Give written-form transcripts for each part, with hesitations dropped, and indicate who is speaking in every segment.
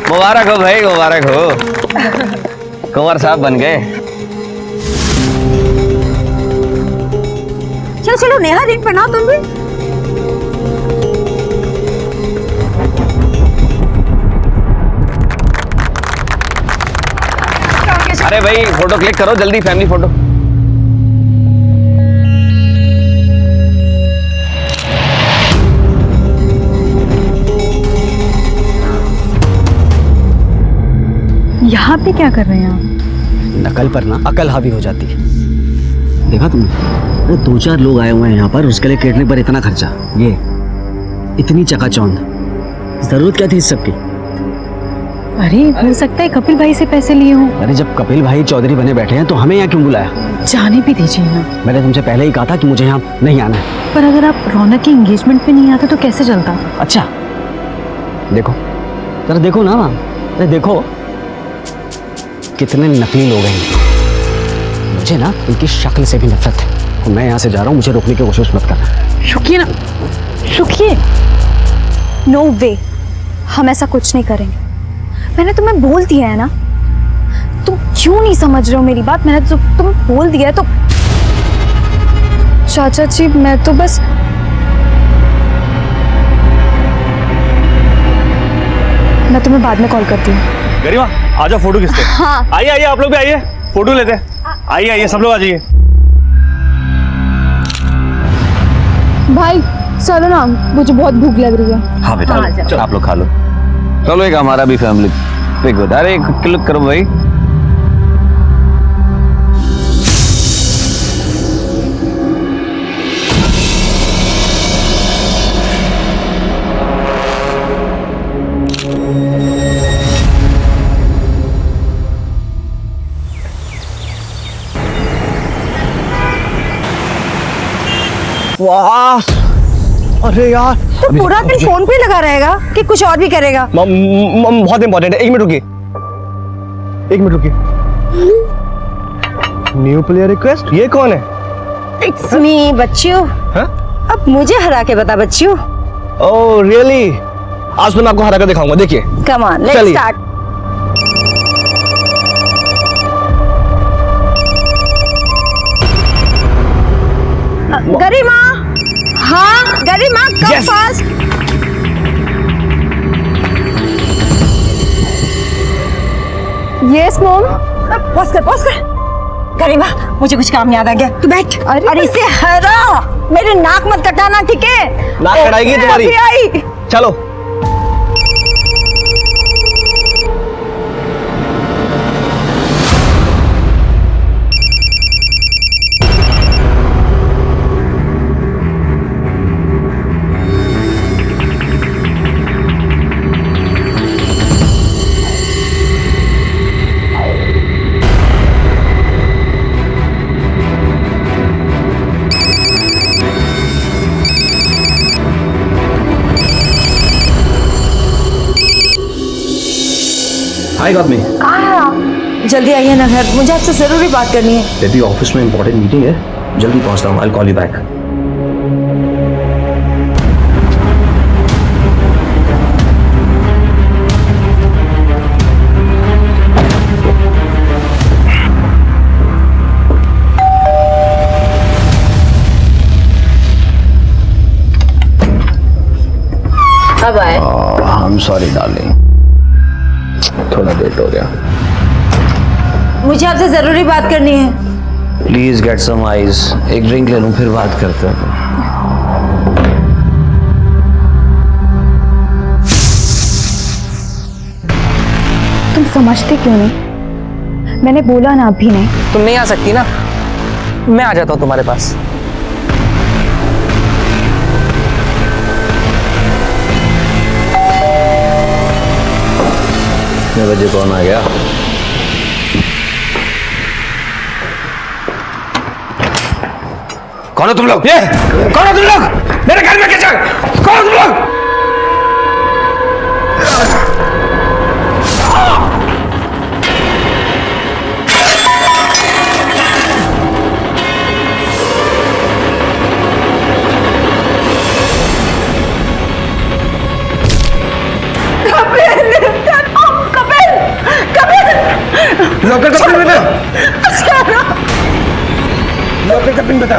Speaker 1: मुबारक हो भाई, मुबारक हो। कुंवर साहब बन गए।
Speaker 2: चलो चलो नेहा, रिंग बनाओ तुम भी।
Speaker 1: अरे भाई फोटो क्लिक करो जल्दी, फैमिली फोटो।
Speaker 3: यहाँ पे क्या कर रहे हैं आप?
Speaker 4: नकल पर ना अकल हावी हो जाती है। देखा तुमने? अरे 2-4 लोग आए हुए हैं यहाँ पर, उसके लिए केटरिंग पर इतना खर्चा, ये इतनी चकाचौंध, जरूरत क्या थी इस सब की?
Speaker 3: अरे हो सकता है कपिल भाई से पैसे लिए हों।
Speaker 4: अरे जब कपिल भाई चौधरी बने बैठे हैं तो हमें यहाँ क्यों बुलाया?
Speaker 3: जाने भी दीजिए ना।
Speaker 4: मैंने तुमसे पहले ही कहा था कि मुझे यहाँ नहीं आना है।
Speaker 3: पर अगर आप रौनक की एंगेजमेंट पे नहीं आते तो कैसे चलता?
Speaker 4: अच्छा देखो, जरा देखो ना, अरे देखो कितने नकली लोग हैं। मुझे ना इनकी शक्ल से भी नफरत है। तो मैं यहाँ से जा रहा हूँ, मुझे रोकने की कोशिश मत करना।
Speaker 3: रुकिए ना, रुकिए।
Speaker 2: नो वे, हम ऐसा कुछ नहीं करेंगे। मैंने तुम्हें बोल दिया है ना। तुम क्यों नहीं समझ रहे हो मेरी बात? मैंने तो तुम्हें बोल दिया है तो। चाचा जी मैं तो बस, मैं तुम्हें बाद में कॉल करती हूँ।
Speaker 5: गरिमा आ जाओ, फोटो खींचते हैं।
Speaker 2: हाँ
Speaker 5: आइए आइए, आप लोग भी आइए, फोटो लेते हैं। आइए आइए, सब लोग आ जाइए।
Speaker 3: भाई चलो ना, मुझे बहुत भूख लग रही है।
Speaker 1: हाँ बेटा, आप लोग खा लो। चलो एक हमारा भी फैमिली पिक होता है। अरे एक क्लिक करो भाई।
Speaker 4: वाह, अरे यार
Speaker 2: तो पूरा दिन फोन पे लगा रहेगा कि कुछ और भी करेगा?
Speaker 4: बहुत इंपॉर्टेंट है। 1 मिनट रुकिए, 1 मिनट रुकिए। न्यू प्लेयर रिक्वेस्ट, ये कौन है?
Speaker 2: इट्स मी बच्चू। अब मुझे हरा के बता बच्चू।
Speaker 4: Oh really? आज तो मैं आपको हरा कर दिखाऊंगा, देखिए।
Speaker 2: कम ऑन, लेट्स
Speaker 4: चलिए।
Speaker 2: स्टार्ट। गरिमा, हाँ गरिमा, कम
Speaker 4: Yes.
Speaker 2: Fast.
Speaker 3: Yes mom.
Speaker 2: Pause कर, पॉज कर। गरिमा, मुझे कुछ काम याद आ गया, तू बैठ। अरे इसे हरा, मेरे नाक मत कटाना, ठीक है?
Speaker 4: नाक कटाएगी तुम्हारी।
Speaker 2: अभी आई।
Speaker 4: चलो।
Speaker 6: हाय गॉट मी।
Speaker 2: जल्दी आइए ना घर, मुझे आपसे जरूरी बात करनी है।
Speaker 6: बेबी ऑफिस में इंपॉर्टेंट मीटिंग है, जल्दी पहुंचता हूँ। I will call you back.
Speaker 2: अब आए।
Speaker 6: आई एम सॉरी डार्लिंग, थोड़ा लेट हो गया।
Speaker 2: मुझे आपसे जरूरी बात करनी है।
Speaker 1: प्लीज गेट सम आइस, एक ड्रिंक ले लूं फिर बात करते हैं।
Speaker 3: तुम समझते क्यों नहीं? मैंने बोला ना अभी नहीं।
Speaker 7: तुम नहीं आ सकती ना, मैं आ जाता हूँ तुम्हारे पास।
Speaker 1: कितने बजे कौन आ गया? कौन हो तुम लोग? कौन हो तुम लोग? मेरे घर में कैसे? कौन हो तुम लोग?
Speaker 6: लॉकर का पिन बता, लॉकर का पिन बता।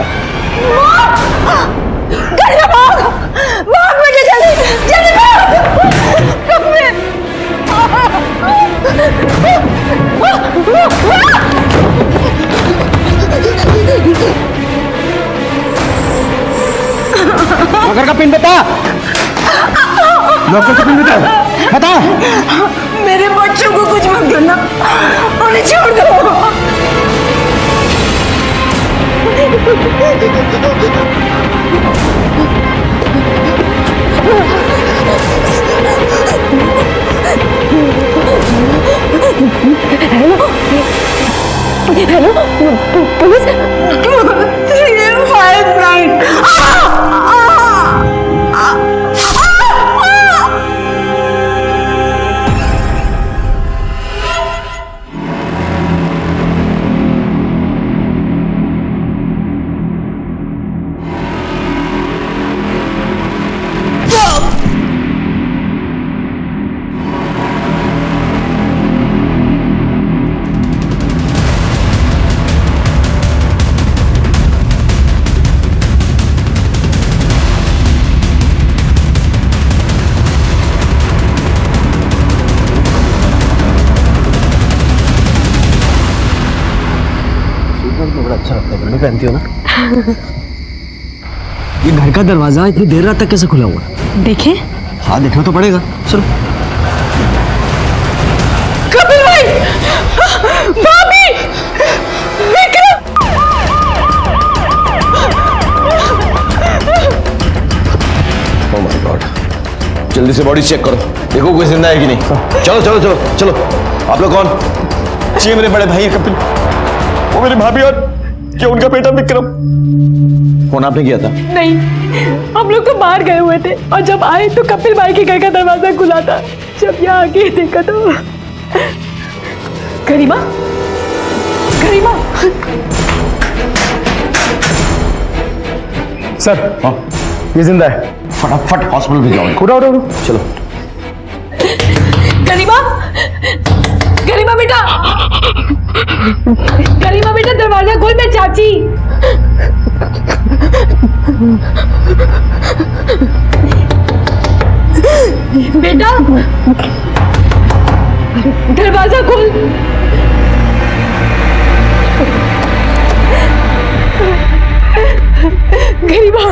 Speaker 2: भाग मुझे जल्दी जल्दी
Speaker 4: लॉकर का पिन बता,
Speaker 6: लॉकर का पिन बता,
Speaker 4: बता।
Speaker 2: मेरे बच्चों को कुछ मत करना, उन्हें छोड़ दो। हेलो पुलिस 359
Speaker 4: बड़ा अच्छा लगता है, पहनती हो ना। ये घर का दरवाजा इतनी देर रात तक कैसे खुला हुआ है?
Speaker 2: देखें।
Speaker 4: हाँ देखना तो पड़ेगा, चलो।
Speaker 2: कपिल भाई, भाभी, विक्रम।
Speaker 6: ओह माय गॉड, जल्दी से बॉडी चेक करो, देखो कोई जिंदा है कि नहीं। चलो चलो चलो चलो। आप लोग कौन?
Speaker 5: जी मेरे बड़े भाई कपिल, वो मेरी भाभी और क्या उनका बेटा विक्रम।
Speaker 6: फोन आपने किया था?
Speaker 8: नहीं, हम लोग तो बाहर गए हुए थे और जब आए तो कपिल भाई के घर का दरवाजा खुला था। जब यहाँ आके देखा तो गरिमा, गरिमा।
Speaker 5: सर हाँ, ये जिंदा है।
Speaker 6: फटाफट हॉस्पिटल में जाओ।
Speaker 5: उठो उठो उठो।
Speaker 6: चलो।
Speaker 8: गरिमा, गरिमा बेटा, गरिमा बेटा दरवाजा खोल, मैं चाची। बेटा दरवाजा खोल। गरिमा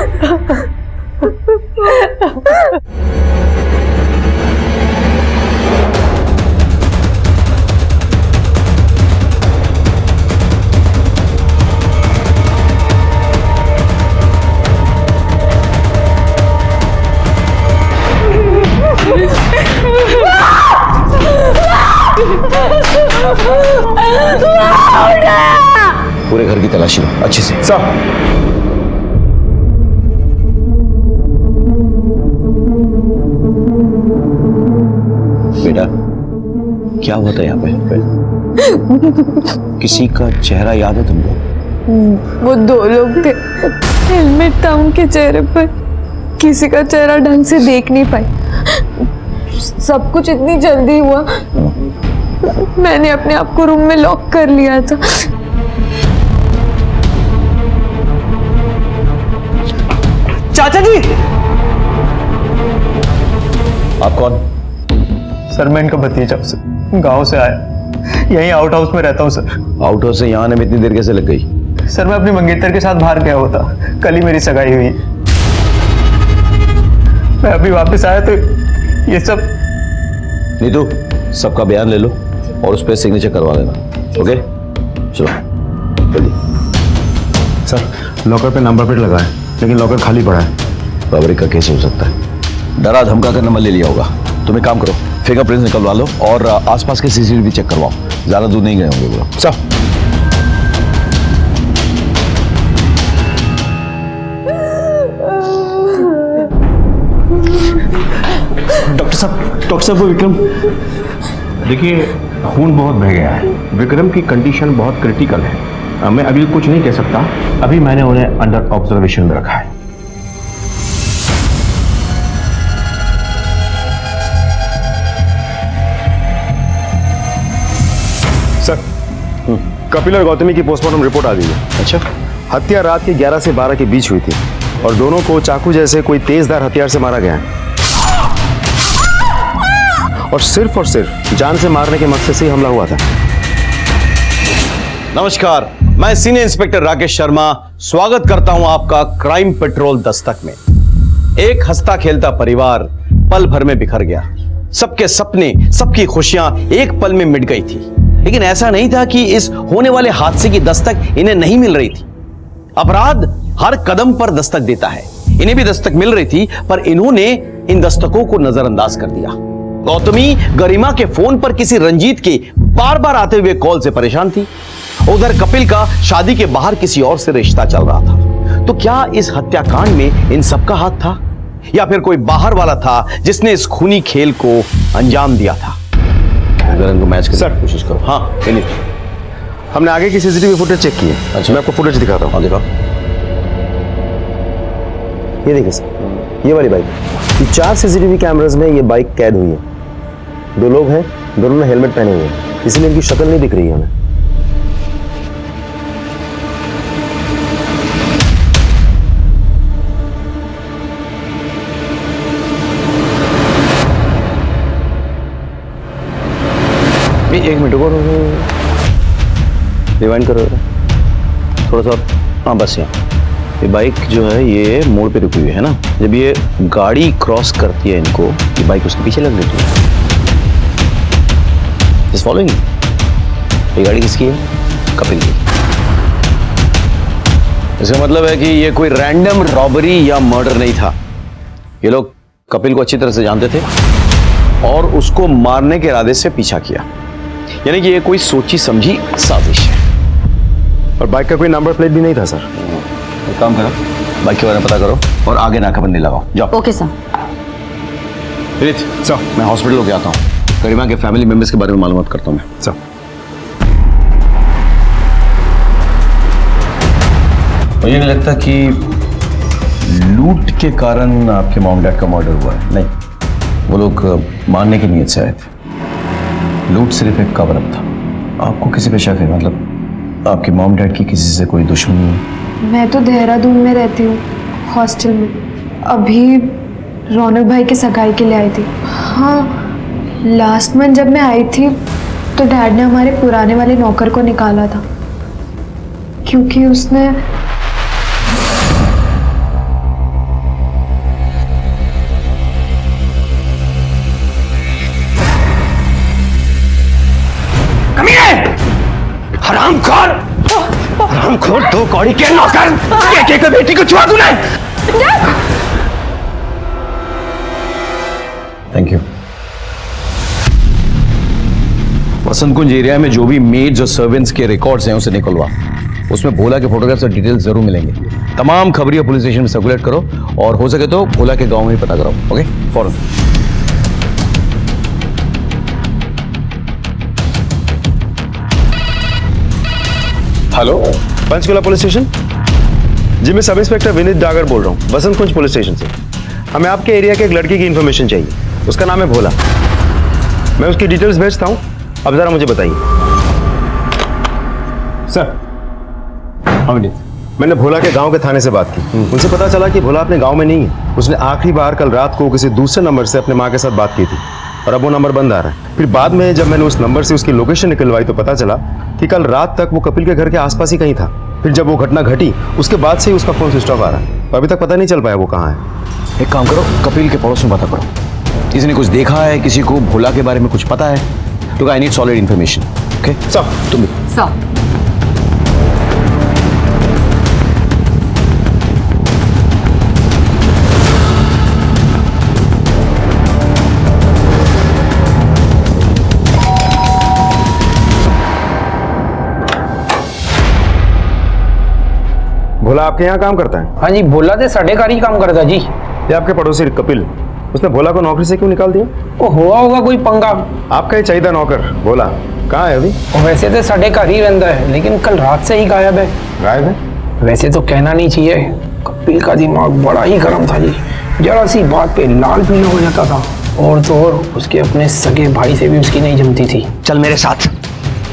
Speaker 6: पूरे घर की तलाशी लो अच्छे से।
Speaker 5: सर
Speaker 6: बेटा क्या हुआ था यहाँ पे? किसी का चेहरा याद है तुमको?
Speaker 8: वो दो लोग थे, हेलमेट था उनके चेहरे पर, किसी का चेहरा ढंग से देख नहीं पाई। सब कुछ इतनी जल्दी हुआ, मैंने अपने आप को रूम में लॉक कर लिया था।
Speaker 5: चाचा जी।
Speaker 6: आप कौन?
Speaker 5: सर मैं इनका भतीजा हूं सर, गांव से आया, यहीं आउट हाउस में रहता हूँ सर।
Speaker 6: आउट हाउस से यहाँ आने में इतनी देर कैसे लग गई?
Speaker 5: सर मैं अपनी मंगेतर के साथ बाहर गया हुआ था, कल ही मेरी सगाई हुई। मैं अभी वापस आया तो ये सब।
Speaker 6: नीतू सबका बयान ले लो और उस पर सिग्नेचर करवा लेना। ओके चलो जल्दी।
Speaker 9: सर लॉकर पे नंबर प्लेट लगा है लेकिन लॉकर खाली पड़ा है।
Speaker 6: रॉबरी का केस हो सकता है, डरा धमका कर नंबर ले लिया होगा। तुम एक काम करो, फिंगरप्रिंट्स निकलवा लो और आसपास के सीसीटीवी चेक करवाओ, ज्यादा दूर नहीं गए होंगे वो लोग। सब
Speaker 9: डॉक्टर साहब वो विक्रम, देखिए खून बहुत बह गया है, विक्रम की कंडीशन बहुत क्रिटिकल है। मैं अभी कुछ नहीं कह सकता, अभी मैंने उन्हें अंडर ऑब्जर्वेशन में रखा है।
Speaker 5: सर
Speaker 10: कपिल और गौतमी की पोस्टमार्टम रिपोर्ट आ गई है।
Speaker 6: अच्छा,
Speaker 10: हत्या रात के 11 से 12 के बीच हुई थी और दोनों को चाकू जैसे कोई तेजधार हथियार से मारा गया है और सिर्फ जान से मारने के मकसद से ही हमला हुआ था।
Speaker 6: नमस्कार, मैं सीनियर इंस्पेक्टर राकेश शर्मा स्वागत करता हूं आपका क्राइम पेट्रोल दस्तक में। एक हंसता खेलता परिवार पल भर में बिखर गया। सबके सपने, सबकी खुशियां एक पल में मिट गई थी। लेकिन ऐसा नहीं था कि इस होने वाले हादसे की दस्तक इन्हें नहीं मिल रही थी। अपराध हर कदम पर दस्तक देता है। इन्हें भी दस्तक मिल रही थी, पर इन्होंने इन दस्तकों को नजरअंदाज कर दिया। गौतमी गरिमा के फोन पर किसी रंजीत के बार बार आते हुए कॉल से परेशान थी। उधर कपिल का शादी के बाहर किसी और से रिश्ता चल रहा था। तो क्या इस हत्याकांड में इन सबका हाथ था, या फिर कोई बाहर वाला था जिसने इस खूनी खेल को अंजाम दिया था? अगर इनको मैच करने की कोशिश करो। हाँ,
Speaker 10: हमने आगे की सीसीटीवी फुटेज चेक की है।
Speaker 6: अच्छा,
Speaker 10: मैं आपको फुटेज दिखाता हूँ।
Speaker 6: हाँ, दिखाओ।
Speaker 10: ये देखिए सर, ये वाली बाइक, ये 4 सीसीटीवी कैमरास में ये बाइक कैद हुई है। 2 लोग हैं, दोनों ने हेलमेट पहने हुए हैं, इसलिए इनकी शक्ल नहीं दिख रही है हमें।
Speaker 6: एक मिनट रुको, रिवाइंड करो थोड़ा सा। हाँ बस यहाँ ये बाइक जो है ये मोड़ पे रुकी हुई है ना। जब ये गाड़ी क्रॉस करती है इनको, ये बाइक उसके पीछे लग जाती है। इस फॉलोइंग, ये गाड़ी किसकी है? कपिल की। इसका मतलब है कि ये कोई रैंडम रॉबरी या मर्डर नहीं था। ये लोग कपिल को अच्छी तरह से जानते थे और उसको मारने के इरादे से पीछा किया। यानी कि ये कोई सोची समझी साजिश है।
Speaker 10: और बाइक का कोई नंबर प्लेट भी नहीं था सर।
Speaker 6: एक काम करो, बाइक के बारे में पता करो और आगे नाकाबंदी लगाओ। जाओ।
Speaker 3: Okay sir.
Speaker 6: प्रीत सर, मैं हॉस्पिटल होके आता हूँ। गरिमा के फैमिली मेंबर्स के बारे में मालूमात करता हूँ मैं।
Speaker 10: सर,
Speaker 6: मुझे नहीं लगता कि लूट के कारण आपके मॉम डैड का मर्डर हुआ है। नहीं, वो लोग मारने की नीयत से आए थे। लूट सिर्फ एक कवर अप था। आपको किसी पे शक है? मतलब आपके मॉम डैड की किसी से कोई दुश्मनी?
Speaker 8: मैं तो देहरादून में रहती हूँ, हॉस्टल में। अभी रौनक भाई की सगाई के लिए आई थी। हाँ, लास्ट मंथ जब मैं आई थी तो डैड ने हमारे पुराने वाले नौकर को निकाला था, क्योंकि उसने
Speaker 6: हरामखोर, 2 कौड़ी के नौकर, एक बेटी को छुआ तूने। Thank you. Vasant Kunj area में जो भी मेड्स और सर्वेंट्स के रिकॉर्ड्स हैं उसे निकलवा। उसमें भोला के फोटोग्राफ्स और डिटेल्स जरूर मिलेंगे। तमाम खबरियां पुलिस स्टेशन में सर्कुलेट करो और हो सके तो भोला के गांव में ही पता कराओ। ओके, फौरन।
Speaker 10: हेलो, पंचकुला पुलिस स्टेशन जी। मैं सब इंस्पेक्टर विनीत डागर बोल रहा हूँ, बसंत कुंज पुलिस स्टेशन से। हमें आपके एरिया के एक लड़की की इन्फॉर्मेशन चाहिए। उसका नाम है भोला। मैं उसकी डिटेल्स भेजता हूँ, अब जरा मुझे बताइए।
Speaker 9: सर, हाँ विनीत।
Speaker 10: मैंने भोला के गांव के थाने से बात की। उनसे पता चला कि भोला अपने गांव में नहीं है। उसने आखिरी बार कल रात को किसी दूसरे नंबर से अपने माँ के साथ बात की थी और अब वो नंबर बंद आ रहा है। फिर बाद में जब मैंने उस नंबर से उसकी लोकेशन निकलवाई तो पता चला कि कल रात तक वो कपिल के घर के आसपास ही कहीं था। फिर जब वो घटना घटी उसके बाद से ही उसका फोन स्विच ऑफ आ रहा है और अभी तक पता नहीं चल पाया वो कहाँ है।
Speaker 6: एक काम करो, कपिल के पड़ोस में पता करो। किसी ने कुछ देखा है, किसी को भोला के बारे में कुछ पता है? तो I need solid information. Okay सब, तुम भी।
Speaker 3: सर,
Speaker 10: भोला आपके यहाँ काम करता है?
Speaker 7: हाँ जी, भोला तो साढ़े कार ही काम करता जी।
Speaker 10: ये आपके पड़ोसी कपिल, उसने भोला को नौकरी से क्यों निकाल दिया?
Speaker 7: वो हुआ होगा कोई पंगा।
Speaker 10: आपका ही चाहिए नौकर। भोला कहाँ है अभी?
Speaker 7: वैसे तो साढ़े कार ही रहता है, लेकिन कल रात से ही गायब है।
Speaker 10: गायब है?
Speaker 7: वैसे तो कहना नहीं चाहिए, कपिल का दिमाग बड़ा ही गर्म था जी। जरा सी बात पे लाल पीला हो जाता था। और तो और उसके अपने सगे भाई से भी उसकी नहीं जमती थी।
Speaker 6: चल मेरे साथ,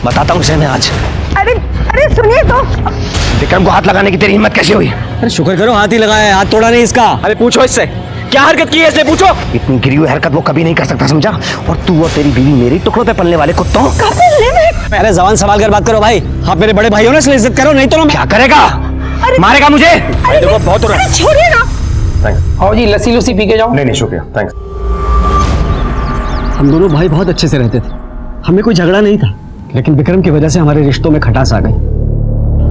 Speaker 6: बताता हूँ उसे मैं आज।
Speaker 11: अरे सुनिए तो।
Speaker 7: विक्रम को हाथ लगाने की तेरी हिम्मत कैसे हुई?
Speaker 4: अरे शुक्र करो हाथ ही लगाया है, हाथ तोड़ा नहीं इसका।
Speaker 7: अरे पूछो इससे, क्या हरकत की है इसने, पूछो। इतनी गिरी हुई हरकत वो कभी नहीं कर सकता, समझा? और तू और तेरी बीवी मेरी टुकड़ों पे पलने वाले कुत्तों।
Speaker 4: अरे जबान संभाल कर बात करो भाई, आप मेरे बड़े भाइयों ने इसलिए इज्जत करो, नहीं तो ना।
Speaker 7: क्या करेगा? मारेगा मुझे?
Speaker 10: देखो बहुत हो रहा है।
Speaker 11: छोड़िए ना।
Speaker 10: थैंक्स।
Speaker 7: आओ जी, लस्सी लुस्सी पी के जाओ।
Speaker 10: नहीं शुक्रिया, थैंक्स।
Speaker 4: हम दोनों भाई बहुत अच्छे से रहते थे, हमें कोई झगड़ा नहीं था, लेकिन विक्रम की वजह से हमारे रिश्तों में खटास आ गई।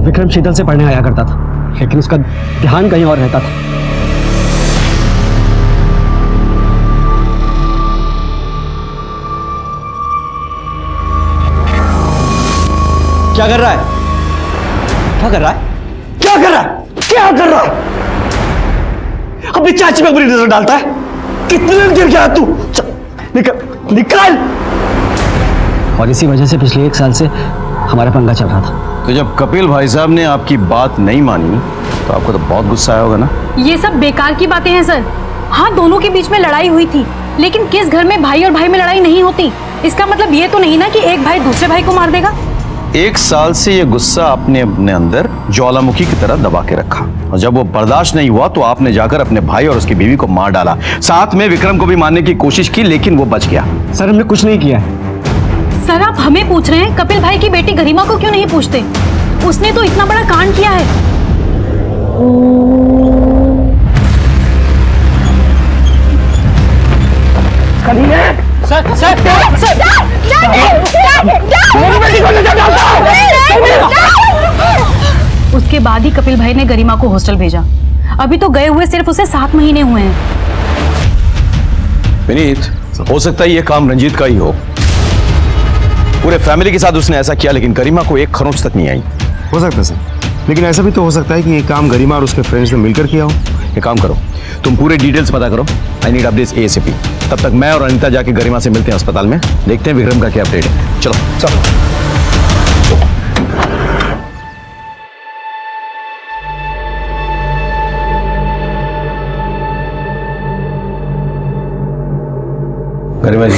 Speaker 4: विक्रम शीतल से पढ़ने आया करता था, लेकिन उसका ध्यान कहीं और रहता था। क्या कर रहा है? क्या कर रहा है? क्या कर रहा है? क्या कर रहा है? अपनी चाची पे बुरी नजर डालता है। कितने दिन गिर गया तू? निकल निकल। और इसी वजह से पिछले 1 साल से हमारा पंगा चल रहा था।
Speaker 6: तो जब कपिल भाई साहब ने आपकी बात नहीं मानी तो आपको तो बहुत गुस्सा आया होगा ना?
Speaker 12: ये सब बेकार की बातें हैं सर। हाँ, दोनों के बीच में लड़ाई हुई थी, लेकिन किस घर में भाई और भाई में लड़ाई नहीं होती? इसका मतलब ये तो नहीं ना कि एक भाई दूसरे भाई को मार देगा।
Speaker 6: 1 साल से ये गुस्सा आपने अपने अंदर ज्वालामुखी की तरह दबा के रखा, और जब वो बर्दाश्त नहीं हुआ तो आपने जाकर अपने भाई और उसकी बीवी को मार डाला। साथ में विक्रम को भी मारने की कोशिश की, लेकिन वो बच गया।
Speaker 4: सर हमने कुछ नहीं किया।
Speaker 12: सर आप हमें पूछ रहे हैं, कपिल भाई की बेटी गरिमा को क्यों नहीं पूछते? उसने तो इतना बड़ा कांड किया है। उसके बाद ही कपिल भाई ने गरिमा को हॉस्टल भेजा। अभी तो गए हुए सिर्फ उसे 7 महीने हुए हैं।
Speaker 6: विनीत, हो सकता है ये काम रंजीत का ही हो। पूरे फैमिली के साथ उसने ऐसा किया, लेकिन गरिमा को एक खरोंच तक नहीं आई।
Speaker 10: हो सकता है सर, लेकिन ऐसा भी तो हो सकता है कि ये काम गरिमा और उसके फ्रेंड्स ने मिलकर किया हो।
Speaker 6: ये काम करो, तुम पूरे डिटेल्स पता करो। I need updates ASAP। तब तक मैं और अनिता जाके गरिमा से मिलते हैं अस्पताल में, देखते हैं विक्रम का क्या अपडेट है। चलो चलो। गरिमा जी,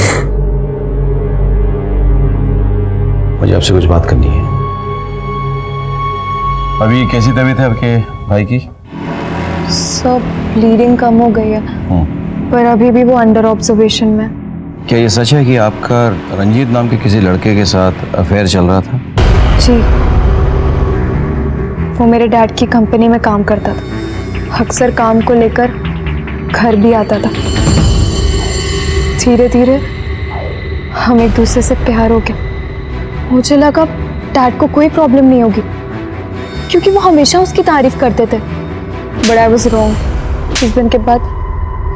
Speaker 6: मुझे आपसे कुछ बात करनी है। अभी कैसी तबीयत है आपके भाई की?
Speaker 3: सब ब्लीडिंग कम हो गई है, पर अभी भी वो अंडर ऑब्जर्वेशन में।
Speaker 6: क्या ये सच है कि आपका रंजीत नाम के किसी लड़के के साथ अफेयर चल रहा था?
Speaker 3: जी, वो मेरे डैड की कंपनी में काम करता था। अक्सर काम को लेकर घर भी आता था। धीरे धीरे हम एक दूसरे से प्यार हो गया। मुझे लगा डैड को कोई प्रॉब्लम नहीं होगी, क्योंकि वो हमेशा उसकी तारीफ करते थे। But I was wrong. इस दिन के बाद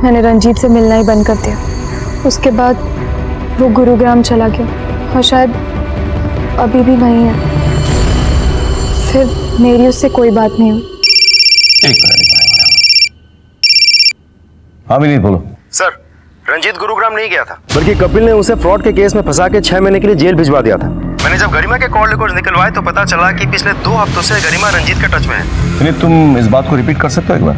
Speaker 3: मैंने रंजीत से मिलना ही बंद कर दिया। उसके बाद वो गुरुग्राम चला गया और शायद अभी भी वहीं है। फिर मेरी उससे कोई बात नहीं हुई।
Speaker 6: एक मिनट। हाँ विनीत, बोलो।
Speaker 10: सर, रंजीत गुरुग्राम नहीं गया था, बल्कि कपिल ने उसे फ्रॉड के केस में फंसा के 6 महीने के लिए जेल भिजवा दिया था। मैंने जब गरिमा के कॉल रिकॉर्ड्स निकलवाए तो पता चला कि पिछले 2 हफ्तों से गरिमा रंजीत के टच में है।
Speaker 6: विनीत, तुम इस बात को रिपीट कर सकते हो एक बार?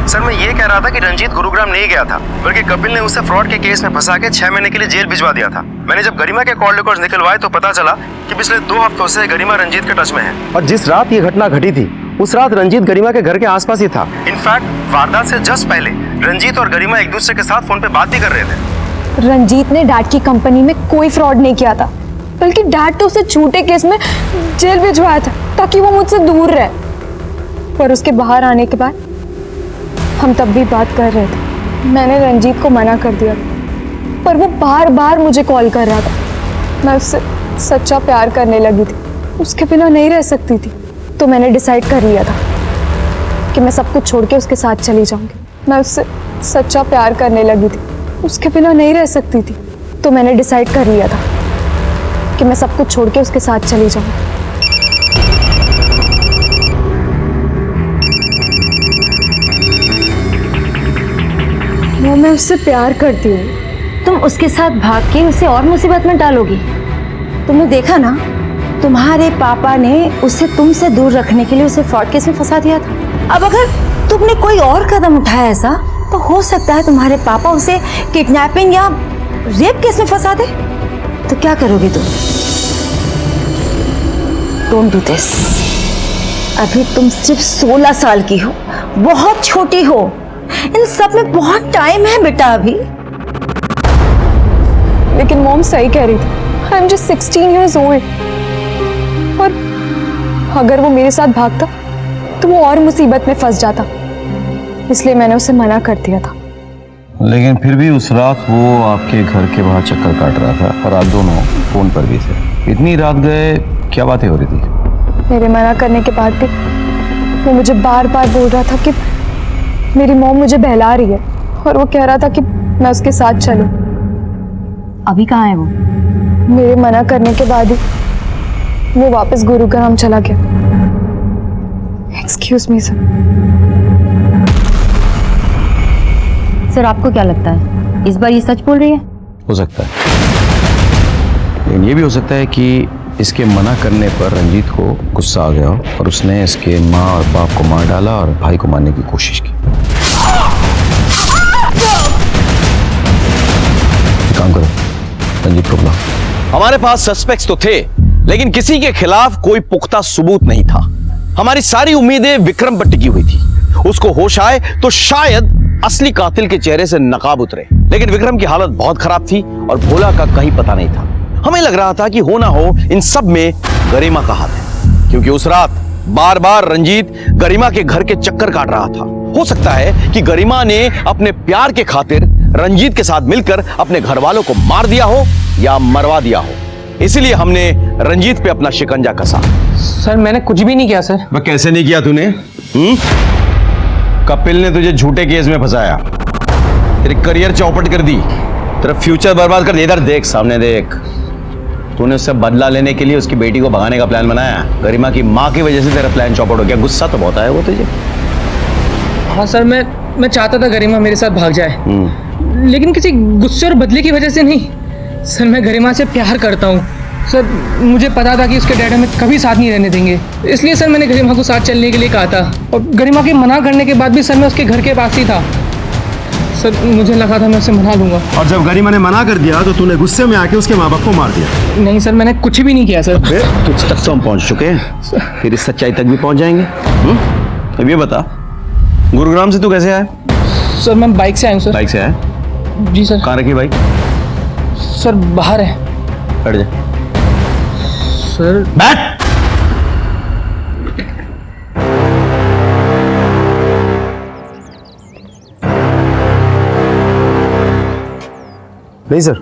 Speaker 10: सर, मैं ये कह रहा था कि रंजीत गुरुग्राम नहीं गया था, बल्कि कपिल ने उसे फ्रॉड के केस में फंसा के 6 महीने के लिए जेल भिजवा दिया था। मैंने जब गरिमा के कॉल रिकॉर्ड्स निकलवाए तो पता चला कि पिछले 2 हफ्तों से गरिमा रंजीत के टच में है। और जिस रात ये घटना घटी थी, उस रात रंजीत गरिमा के घर के आसपास ही था। इनफैक्ट वारदात से जस्ट पहले रंजीत और गरिमा एक दूसरे के साथ फोन पे बात भी कर रहे थे।
Speaker 3: रंजीत ने डैड की कंपनी में कोई फ्रॉड नहीं किया था, बल्कि डैड तो उसे झूठे केस में जेल भिजवाया था ताकि वो मुझसे दूर रहे। पर उसके बाहर आने के बाद हम तब भी बात कर रहे थे। मैंने रंजीत को मना कर दिया, पर वो बार बार मुझे कॉल कर रहा था। मैं उससे सच्चा प्यार करने लगी थी, उसके बिना नहीं रह सकती थी। तो मैंने डिसाइड कर लिया था कि मैं सब कुछ छोड़ के उसके साथ चली जाऊंगी। मैं उससे सच्चा प्यार करने लगी थी, उसके बिना नहीं रह सकती थी। तो मैंने डिसाइड कर लिया था कि मैं सब कुछ छोड़ के उसके साथ चली जाऊंगी। वो मैं उससे प्यार करती हूँ।
Speaker 11: तुम उसके साथ भाग के उसे और मुसीबत में डालोगी। तुमने देखा ना, तुम्हारे पापा ने उसे तुमसे दूर रखने के लिए उसे फ्रॉड केस में फंसा दिया था। अब अगर तुमने कोई और कदम उठाया ऐसा, तो हो सकता है तुम्हारे पापा उसे किडनैपिंग या रेप केस में फंसा दे। तो क्या करोगी तुम? Don't do this. अभी तुम सिर्फ 16 साल की हो, बहुत छोटी हो। इन सब में बहुत टाइम है बेटा अभी।
Speaker 3: लेकिन मॉम सही कह रही थी, I am just 16 years old। और अगर वो मेरे साथ भागता तो वो और मुसीबत में फंस जाता, इसलिए मैंने उसे मना कर दिया था।
Speaker 1: लेकिन फिर भी उस रात वो आपके घर के बाहर चक्कर काट रहा था और आप दोनों फोन पर भी थे। इतनी रात गए, क्या बातें हो रही थी?
Speaker 3: मेरे मना करने के बाद भी वो मुझे बार बार बोल रहा था कि मेरी मॉम मुझे बहला रही है, और वो कह रहा था कि मैं उसके साथ चलूं।
Speaker 12: अभी कहाँ है वो?
Speaker 3: मेरे मना करने के बाद ही वो वापस गुरुग्राम चला गया। Excuse me sir.
Speaker 11: सर आपको क्या लगता है, इस बार ये सच बोल रही है?
Speaker 1: हो सकता है, लेकिन ये भी हो सकता है कि इसके मना करने पर रंजीत को गुस्सा आ गया और उसने इसके माँ और बाप को मार डाला और भाई को मारने की कोशिश की। काम करो, रंजीत को बुलाओ।
Speaker 6: हमारे पास सस्पेक्ट्स तो थे, लेकिन किसी के खिलाफ कोई पुख्ता सबूत नहीं था। हमारी सारी उम्मीदें विक्रम पर टिकी हुई थी। उसको होश आए तो शायद असली कातिल के चेहरे से नकाब उतरे, लेकिन विक्रम की हालत बहुत खराब थी और भोला का कहीं पता नहीं था। हमें लग रहा था कि हो ना हो इन सब में गरिमा का हाथ है, क्योंकि उस रात बार बार रंजीत गरिमा के घर के चक्कर काट रहा था। हो सकता है कि गरिमा ने अपने प्यार के खातिर रंजीत के साथ मिलकर अपने घर वालों को मार दिया हो या मरवा दिया हो, इसलिए हमने रंजीत पे अपना शिकंजा कसा।
Speaker 7: सर मैंने कुछ भी नहीं किया सर।
Speaker 6: वह कैसे नहीं किया तूने? कपिल ने तुझे झूठे केस में फंसाया, तेरे करियर चौपट कर दी, तेरा फ्यूचर बर्बाद कर दिया। इधर देख, सामने देख। तूने उससे बदला लेने के लिए उसकी बेटी को भगाने का प्लान बनाया। गरिमा की माँ की वजह से तेरा प्लान चौपट हो गया। गुस्सा तो बहुत आया वो तुझे।
Speaker 7: हाँ सर, मैं चाहता था गरिमा मेरे साथ भाग जाए, लेकिन किसी गुस्से और बदले की वजह से नहीं। सर मैं गरिमा से प्यार करता हूँ सर। मुझे पता था कि उसके डैड हमें कभी साथ नहीं रहने देंगे, इसलिए सर मैंने गरिमा को साथ चलने के लिए कहा था। और गरिमा के मना करने के बाद भी सर मैं उसके घर के पास ही था। सर मुझे लगा था मैं उसे मना लूंगा।
Speaker 10: और जब गरिमा ने मना कर दिया तो तूने गुस्से में आके उसके माँ बाप को मार दिया?
Speaker 7: नहीं सर, मैंने कुछ भी नहीं किया सर।
Speaker 6: तुझ तक तो हम पहुंच चुके हैं, फिर इस सच्चाई तक भी पहुंच जाएंगे। अब ये बता, गुरुग्राम से तू कैसे आया?
Speaker 7: सर मैं बाइक से आया हूँ सर।
Speaker 6: बाइक से आया?
Speaker 7: जी सर।
Speaker 6: कहाँ रखी बाइक?
Speaker 7: सर बाहर है।
Speaker 6: बैठ जा।
Speaker 7: सर
Speaker 6: बैठ।
Speaker 10: नहीं सर,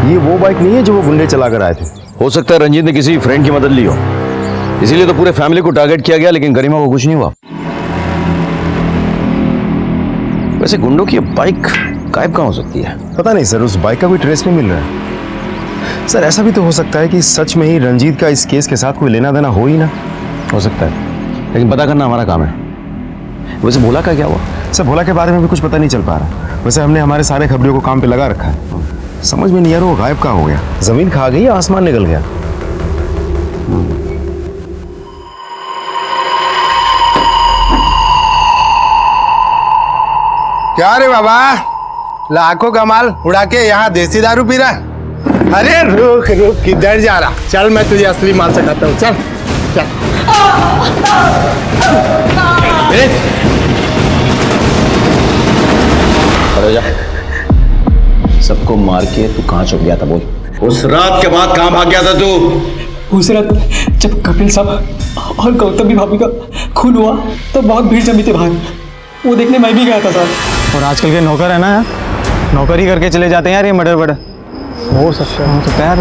Speaker 10: ये वो बाइक नहीं है जो वो गुंडे चलाकर आए थे।
Speaker 6: हो सकता है रंजीत ने किसी फ्रेंड की मदद ली हो, इसीलिए तो पूरे फैमिली को टारगेट किया गया, लेकिन गरिमा को कुछ नहीं हुआ। वैसे गुंडों की बाइक गायब कहाँ हो सकती है?
Speaker 10: पता नहीं सर, उस बाइक का कोई ट्रेस नहीं मिल रहा है। सर ऐसा भी तो हो सकता है कि सच में ही रंजीत का इस केस के साथ कोई लेना देना हो ही ना।
Speaker 6: हो सकता है, लेकिन पता करना हमारा काम है। वैसे भोला का क्या हुआ?
Speaker 10: सर भोला के बारे में भी कुछ पता नहीं चल पा रहा। वैसे हमने हमारे सारे खबरियों को काम पे लगा रखा है, समझ में नहीं आ रहा वो गायब कहाँ हो गया। जमीन खा गई या आसमान निकल गया?
Speaker 13: क्या रे बाबा, लाखों का माल उड़ा के यहाँ देसी दारू पी रहा है? अरे रुक रुक, किधर जा रहा? चल मैं तुझे असली माल सिखाता हूँ। चल चल।
Speaker 6: खड़े हो जा। सबको मार के तू कहाँ छुप गया था बोल? उस रात के बाद कहाँ भाग गया था तू?
Speaker 5: उस रात जब कपिल साहब और गौतमी भाभी का खून हुआ तो बहुत भीड़ जमी थी बाहर, वो देखने मैं भी गया था सर। और आजकल के नौकर है ना यार, नौकर ही करके चले जाते हैं यार ये मर्डर वर्डर। हो सकता है यार।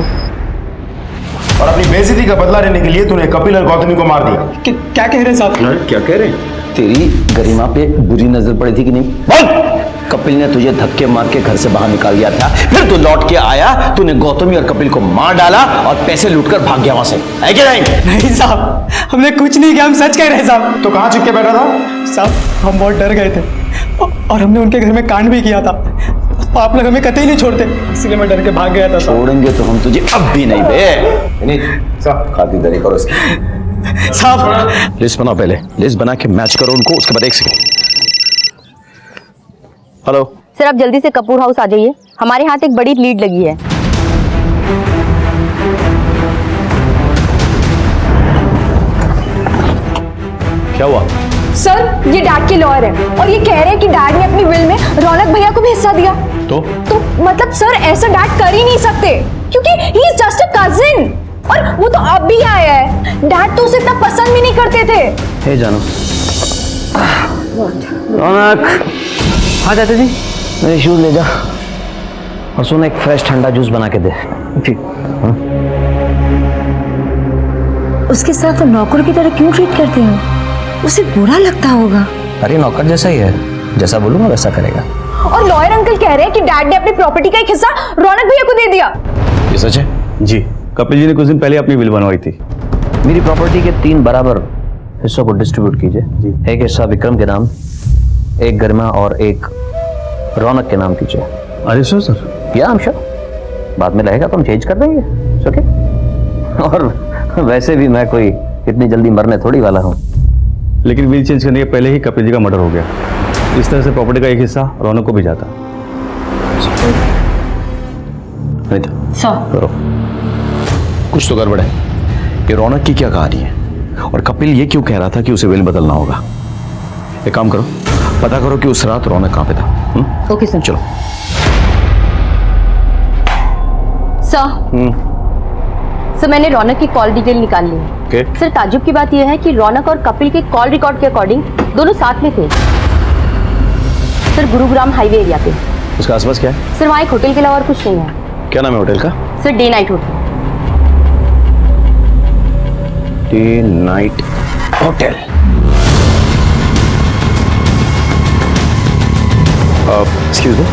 Speaker 10: और अपनी बेइज्जती का बदला लेने के लिए तूने कपिल और गौतमी को मार दिया।
Speaker 5: क्या कह रहे हैं साहब?
Speaker 1: क्या कह रहे हैं? तेरी गरिमा पे बुरी नजर पड़ी थी कि नहीं? बोल! कपिल ने तुझे धक्के मार के घर से बाहर निकाल दिया था, फिर तू लौट के आया, तूने गौतमी और कपिल को मार डाला और पैसे लूटकर भाग गया वहां से, है क्या नहीं?
Speaker 5: नहीं साहब, हमने कुछ नहीं किया, हम सच कह रहे हैं साहब।
Speaker 10: तो कहाँ छुप के बैठा था?
Speaker 5: साहब हम बहुत डर गए थे और हमने उनके घर में कांड भी किया था। आप लोग हमें कतई नहीं छोड़ते, इसलिए मैं डर के भाग गया था।
Speaker 1: छोड़ेंगे तो हम तुझे अब भी नहीं बे। खातिरदारी करो इसकी।
Speaker 6: साहब लिस्ट बनाओ, पहले लिस्ट बना के मैच करो उनको, उसके बाद एक सेकंड। हेलो
Speaker 11: सर, आप जल्दी से कपूर हाउस आ जाइए, हमारे हाथ एक बड़ी लीड लगी है।
Speaker 6: क्या हुआ?
Speaker 3: सर ये डैड के लॉयर है और ये कह रहे हैं कि डैड ने अपनी विल में रौनक भैया को भी हिस्सा दिया।
Speaker 6: तो
Speaker 3: मतलब सर ऐसा डैड कर ही नहीं सकते क्योंकि he is just a cousin और वो तो अब भी आया है। डैड तो उसे इतना पसंद भी नहीं करते थे।
Speaker 1: हे जानू, रौनक।
Speaker 7: हाँ चाचा जी।
Speaker 1: मेरे शूज ले जा और सुन, एक फ्रेश ठंडा जूस बना के दे। ठीक।
Speaker 11: उसके साथ तो नौकर की तरह क्यों ट्रीट करते हो? उसे बुरा लगता होगा।
Speaker 1: अरे नौकर जैसा ही है, जैसा बोलूंगा वैसा करेगा।
Speaker 3: और लॉयर अंकल कह रहे हैं कि डैड ने अपनी प्रॉपर्टी का एक हिस्सा रौनक भैया को दे दिया।
Speaker 6: ये सच है?
Speaker 9: जी, कपिल जी ने कुछ दिन पहले अपनी विल बनवाई थी।
Speaker 1: मेरी प्रॉपर्टी के 3 बराबर हिस्सों को डिस्ट्रीब्यूट कीजिए। एक हिस्सा विक्रम के नाम, एक गरिमा और एक रौनक के नाम कीजिए।
Speaker 9: अरे सर
Speaker 1: या हम श्योर, बाद में रहेगा तो हम चेंज कर देंगे। ओके। और वैसे भी मैं कोई इतनी जल्दी मरने थोड़ी वाला हूँ।
Speaker 9: लेकिन विल चेंज करने के पहले ही कपिल जी का मर्डर हो गया। इस तरह से प्रॉपर्टी का एक हिस्सा रौनक को भी जाता।
Speaker 1: करो, कुछ तो गड़बड़ है। ये रौनक की क्या कहानी है और कपिल ये क्यों कह रहा था कि उसे विल बदलना होगा? एक काम करो, पता करो कि उस रात रौनक कहाँ पे था।
Speaker 11: Okay sir.
Speaker 1: चलो।
Speaker 11: सर मैंने रौनक की कॉल डिटेल निकाल ली है।
Speaker 1: Okay.
Speaker 11: सर ताजुब की बात यह है कि रौनक और कपिल के कॉल रिकॉर्ड के अकॉर्डिंग दोनों साथ में थे। सर गुरुग्राम हाईवे एरिया पे।
Speaker 1: उसका आसपास क्या है?
Speaker 11: सर वहाँ एक होटल के अलावा और कुछ नहीं है।
Speaker 1: क्या नाम है होटल का?
Speaker 11: Sir day night hotel.
Speaker 1: Day night hotel.
Speaker 10: Excuse me,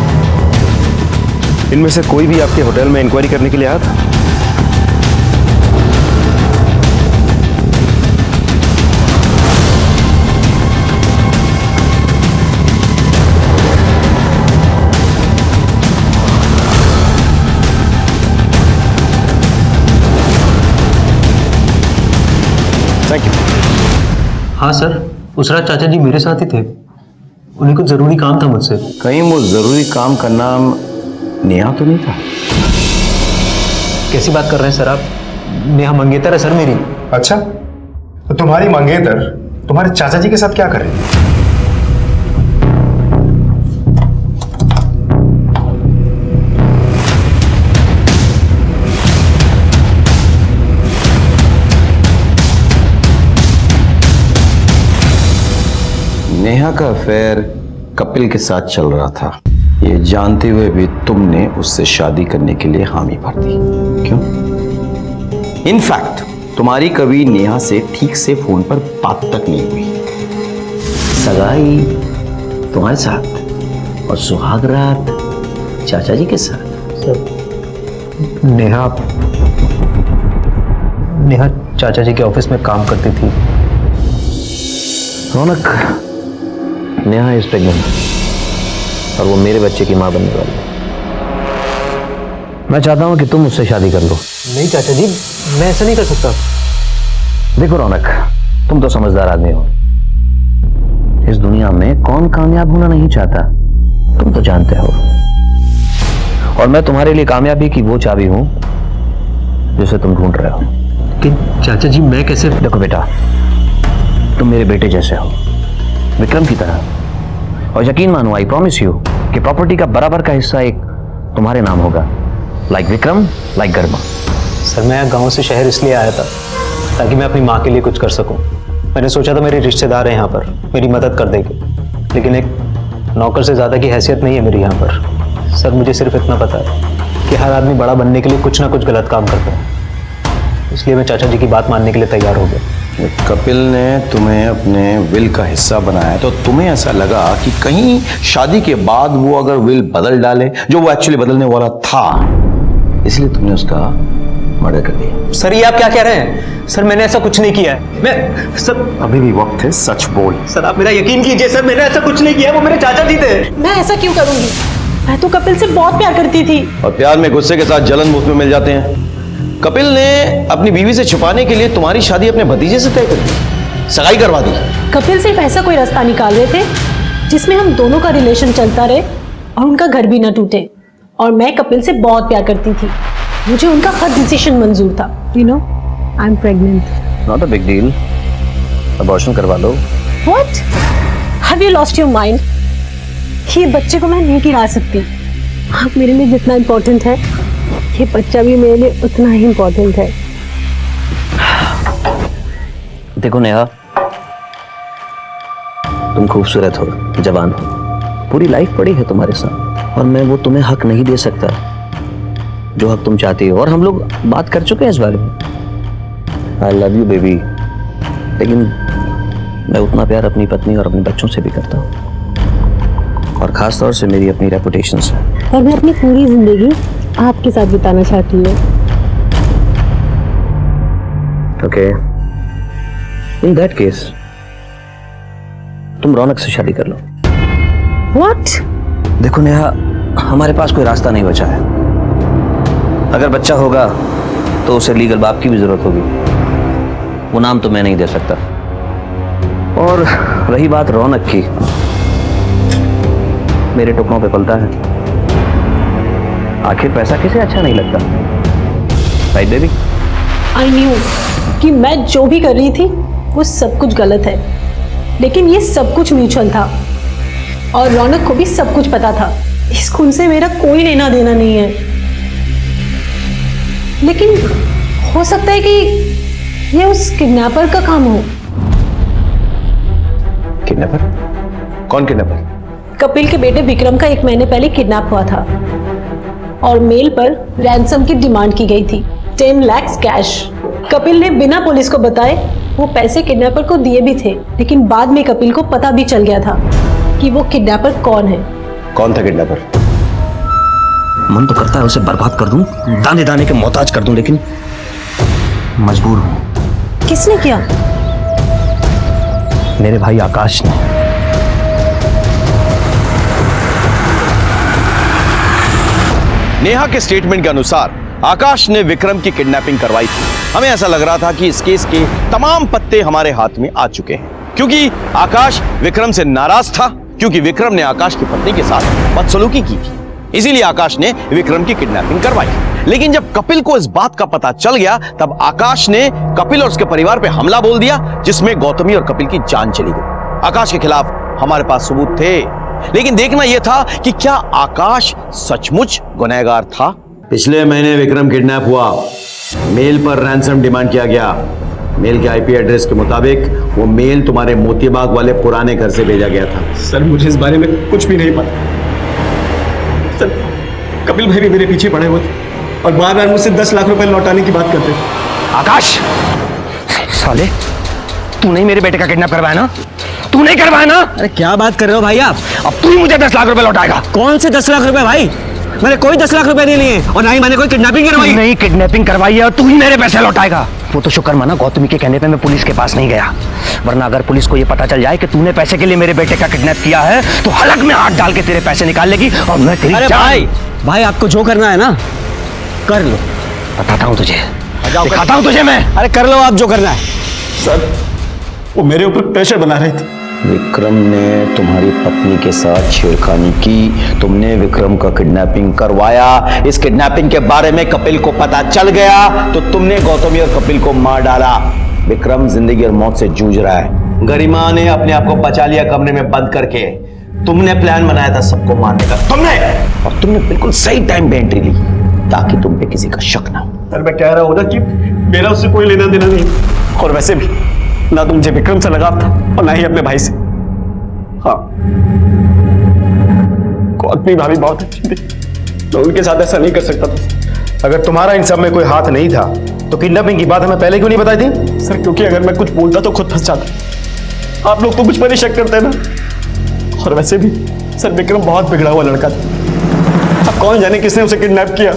Speaker 10: इनमें से कोई भी आपके होटल में इंक्वायरी करने के लिए आया था? Thank you.
Speaker 5: हाँ सर, उस रात चाचा जी मेरे साथ ही थे। उन्हें कुछ जरूरी काम था मुझसे।
Speaker 1: कहीं वो जरूरी काम का नाम नेहा तो नहीं था?
Speaker 5: कैसी बात कर रहे हैं सर आप? नेहा मंगेतर है सर मेरी।
Speaker 10: अच्छा, तो तुम्हारी मंगेतर तुम्हारे चाचा जी के साथ क्या कर रही है?
Speaker 1: नेहा का अफेयर कपिल के साथ चल रहा था, ये जानते हुए भी तुमने उससे शादी करने के लिए हामी भर दी। क्यों? इनफैक्ट तुम्हारी कभी नेहा से ठीक से फोन पर बात तक नहीं हुई। सगाई तुम्हारे साथ और सुहाग रात चाचा जी के साथ।
Speaker 5: सर नेहा चाचा जी के ऑफिस में काम करती थी।
Speaker 1: रौनक, नेहा इज प्रेग्नेंट और वो मेरे बच्चे की मां बनने वाली है। मैं चाहता हूं कि तुम उससे शादी कर लो।
Speaker 5: नहीं चाचा जी, मैं ऐसा नहीं कर सकता।
Speaker 1: देखो रौनक, तुम तो समझदार आदमी हो। इस दुनिया में कौन कामयाब होना नहीं चाहता, तुम तो जानते हो। और मैं तुम्हारे लिए कामयाबी की वो चाबी हूं जिसे तुम ढूंढ रहे हो।
Speaker 5: लेकिन चाचा जी मैं कैसे?
Speaker 1: देखो बेटा, तुम मेरे बेटे जैसे हो, विक्रम की तरह। और यकीन मानो, आई प्रॉमिस यू कि प्रॉपर्टी का बराबर का हिस्सा एक तुम्हारे नाम होगा। लाइक विक्रम, लाइक गरिमा।
Speaker 5: सर मैं गांव से शहर इसलिए आया था ताकि मैं अपनी माँ के लिए कुछ कर सकूं। मैंने सोचा था मेरे रिश्तेदार हैं यहाँ पर, मेरी मदद कर देंगे, लेकिन एक नौकर से ज़्यादा की हैसियत नहीं है मेरी यहाँ पर। सर मुझे सिर्फ इतना पता है कि हर आदमी बड़ा बनने के लिए कुछ ना कुछ गलत काम करता है, इसलिए मैं चाचा जी की बात मानने के लिए तैयार हो गया।
Speaker 1: कपिल ने तुम्हें अपने विल का हिस्सा बनाया तो तुम्हें ऐसा लगा कि कहीं शादी के बाद वो अगर विल बदल डाले, जो वो एक्चुअली बदलने वाला था, इसलिए तुमने उसका मर्डर कर दिया।
Speaker 5: सर ये आप क्या कह रहे हैं? सर मैंने ऐसा कुछ नहीं किया है। मैं सर
Speaker 10: अभी भी वक्त है, सच बोल।
Speaker 5: सर आप मेरा यकीन कीजिए सर, मैंने ऐसा कुछ नहीं किया। वो मेरे चाचा जी थे।
Speaker 12: मैं ऐसा क्यों करूंगी? मैं तो कपिल से बहुत प्यार करती थी।
Speaker 1: और प्यार में गुस्से के साथ जलन मुफ्त में मिल जाते हैं। कपिल ने अपनी बीवी से छुपाने के लिए तुम्हारी शादी अपने भतीजे से तय कर दी, सगाई करवा दी।
Speaker 12: कपिल सिर्फ ऐसा कोई रास्ता निकाल रहे थे जिसमें हम दोनों का रिलेशन चलता रहे और उनका घर भी न टूटे। और मैं कपिल से बहुत प्यार करती थी, मुझे उनका हर डिसीजन मंजूर था। You know, I am pregnant.
Speaker 1: Not a big deal. Abortion करवा लो।
Speaker 12: What? Have you lost your mind? ये बच्चे को मैं नहीं गिरा सकती। आप मेरे लिए जितना इम्पोर्टेंट है, ये बच्चा भी मेरे लिए उतना ही इम्पोर्टेंट है।
Speaker 1: देखो नेहा, तुम खूबसूरत हो, जवान हो, पूरी लाइफ पड़ी है तुम्हारे साथ, और मैं वो तुम्हें हक नहीं दे सकता जो हक तुम चाहती हो। और हम लोग बात कर चुके हैं इस बारे में। आई लव यू बेबी, लेकिन मैं उतना प्यार अपनी पत्नी और अपने बच्चों से भी करता हूँ, और खास तौर से मेरी अपनी रेपुटेशन से।
Speaker 12: और मैं अपनी पूरी जिंदगी आपके साथ बिताना चाहती हूँ।
Speaker 1: ओके, इन दैट केस तुम रौनक से शादी कर लो।
Speaker 12: व्हाट?
Speaker 1: देखो नेहा, हमारे पास कोई रास्ता नहीं बचा है। अगर बच्चा होगा तो उसे लीगल बाप की भी जरूरत होगी, वो नाम तो मैं नहीं दे सकता। और रही बात रौनक की, मेरे टुकड़ों पे पलता है। आखिर पैसा किसे अच्छा नहीं लगता, राइट बेबी?
Speaker 12: आई न्यू कि मैं जो भी कर रही थी वो सब कुछ गलत है, लेकिन ये सब कुछ म्यूचुअल था, और रौनक को भी सब कुछ पता था। इस खून से मेरा कोई लेना देना नहीं है, लेकिन हो सकता है कि ये उस किडनैपर का काम हो।
Speaker 6: किडनैपर? कौन किडनैपर?
Speaker 12: कपिल के बेटे विक्रम का 1 महीने पहले किडनैप हुआ था, और मेल पर रैंसम की डिमांड की गई थी, 10 लाख कैश। कपिल ने बिना पुलिस को बताए वो पैसे किडनैपर को दिए भी थे, लेकिन बाद में कपिल को पता भी चल गया था कि वो किडनैपर कौन है।
Speaker 6: कौन था किडनैपर?
Speaker 1: मन तो करता है उसे बर्बाद कर दूं, दाने दाने के मोहताज कर दूं, लेकिन मजबूर हूं।
Speaker 12: किसने किया?
Speaker 1: मेरे भाई आकाश ने।
Speaker 6: नेहा के स्टेटमेंट के अनुसार आकाश ने विक्रम की किडनैपिंग करवाई थी। हमें ऐसा लग रहा था कि इस केस के तमाम पत्ते हमारे हाथ में आ चुके हैं, क्योंकि आकाश विक्रम से नाराज था, क्योंकि विक्रम ने आकाश की पत्नी के साथ बदसलूकी की थी। इसीलिए आकाश ने विक्रम की किडनैपिंग करवाई। लेकिन जब कपिल को इस बात का पता चल गया, तब आकाश ने कपिल और उसके परिवार पर हमला बोल दिया, जिसमें गौतमी और कपिल की जान चली गई। आकाश के खिलाफ हमारे पास सबूत थे, लेकिन देखना यह था कि क्या आकाश सचमुच गुनहगार था।
Speaker 10: पिछले महीने विक्रम किडनैप हुआ, मेल पर रैंसम डिमांड किया गया। मेल के आईपी एड्रेस के मुताबिक वो मेल तुम्हारे मोतीबाग वाले पुराने घर से भेजा गया था।
Speaker 5: सर मुझे इस बारे में कुछ भी नहीं पता। सर कपिल भाई भी मेरे पीछे पड़े हुए थे और बार बार मुझसे 10 लाख रुपए लौटाने की बात करते थे।
Speaker 4: आकाश, साले तू नहीं मेरे बेटे का किडनैप करवाया ना? तू नहीं करवाया ना? अरे क्या बात कर रहे हो भाई आप? अब तू ही मुझे 10 लाख रुपए लौटाएगा। कौन से 10 लाख रुपए भाई? मैंने कोई 10 लाख रुपए नहीं लिए, और ना ही मैंने कोई किडनैपिंग करवाई। नहीं किडनैपिंग करवाई है और तू ही मेरे पैसे लौटाएगा। वो तो शुक्र माना गौतमी के कहने पे मैं पुलिस के पास नहीं गया, वरना अगर पुलिस को ये पता चल जाए कि तूने पैसे के लिए मेरे बेटे का किडनैप किया है तो हलक में हाथ डाल के तेरे पैसे निकाल लेगी और मैं तेरी
Speaker 1: अरे भाई
Speaker 4: आपको जो करना है ना कर लो, बताता हूँ तुझे, दिखाता हूँ तुझे मैं। अरे कर लो आप जो करना है।
Speaker 5: सर वो मेरे ऊपर प्रेशर बना रही थी।
Speaker 1: विक्रम ने तुम्हारी पत्नी के साथ छेड़खानी की, तुमने विक्रम का किडनैपिंग करवाया। इस किडनैपिंग के बारे में कपिल को पता चल गया तो तुमने गौतमी और कपिल को मार डाला। विक्रम जिंदगी और मौत से जूझ रहा है। गरिमा ने अपने आप को बचा लिया कमरे में बंद करके। तुमने प्लान बनाया था सबको मारने का, और तुमने बिल्कुल सही टाइम पे एंट्री ली ताकि तुम पे किसी का शक ना हो।
Speaker 5: सर मैं कह रहा हूँ ना कि मेरा उससे कोई लेना देना नहीं, और वैसे भी ना तो मुझे विक्रम से लगाव था और ना ही अपने भाई से। हाँ, गौतमी भाभी बहुत अच्छी थी, मैं उनके साथ ऐसा नहीं कर सकता था।
Speaker 10: अगर तुम्हारा इन सब में कोई हाथ नहीं था तो किडनैपिंग की बात हमें पहले क्यों नहीं बताई थी?
Speaker 5: सर क्योंकि अगर मैं कुछ बोलता तो खुद फंस जाता। आप लोग तो मुझ पर ही शक करते हैं ना। और वैसे भी सर विक्रम बहुत बिगड़ा हुआ लड़का था। अब कौन जाने किसने उसे किडनैप किया,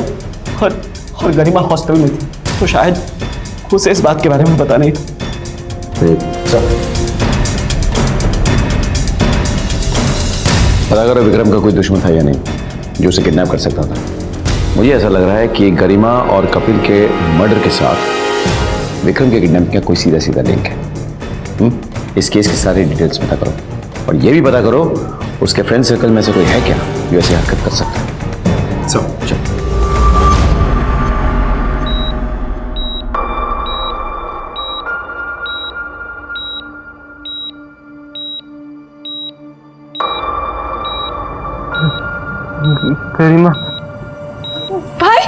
Speaker 5: और गरिमा हॉस्टल में थी, तो शायद उसे इस बात के बारे में पता नहीं था।
Speaker 10: पता करो विक्रम का कोई दुश्मन था या नहीं जो उसे किडनैप कर सकता था। मुझे ऐसा लग रहा है कि गरिमा और कपिल के मर्डर के साथ विक्रम के किडनैप का कोई सीधा सीधा लिंक है। इस केस की सारी डिटेल्स पता करो, और ये भी पता करो उसके फ्रेंड सर्कल में से कोई है क्या जो ऐसी हरकत कर सकता है। चलो
Speaker 9: गरिमा
Speaker 3: भाई